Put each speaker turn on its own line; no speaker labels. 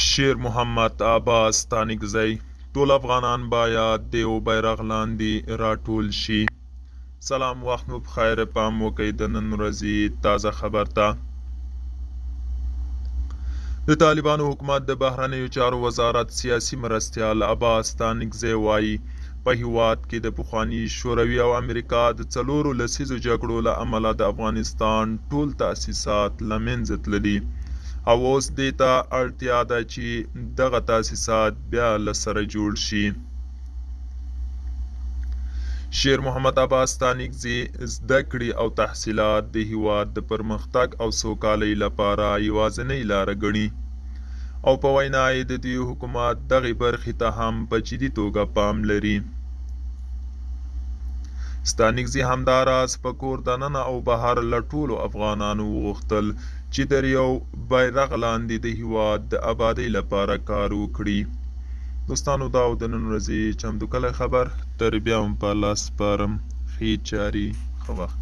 شیر محمد عباس ستانکزی ټول افغانان باید د یو بیرغ لاندې راټول شي. سلام، وخت مو بخیر. پام وکړئ د نن ورځې تازه خبر ته. د طالبانو حکومت د بهرنیو چارو وزارت سیاسي مرستیال عباس ستانکزی وایي په هیواد کې د پخواني شوروي او امریکا د څلورو لسیزو جګړو له امله د افغانستان ټول تاسیسات له منځه تللي او اوس دې ته اړتیا ده چې دغه تاسیسات بیا له سره جوړ شي. شیر محمد عباس ستانکزی زده کړې او تحصیلات د هیواد د پرمختګ او سوکالۍ لپاره یوازینۍ لاره ګڼي او په وینا یې د دوی حکومت دغې برخې ته هم په جدي توګه پام لري. ستانکزی همداراز په کور دننه او بهر له ټولو افغانانو وغوښتل چې د یو بیرغ لاندې د هیواد د ابادۍ لپاره کار وکړي. دوستانو، دا د نن ورځې چمتو کلی خبر. تر بیا هم په لاس سپارم. ښې چارې، ښه وخت.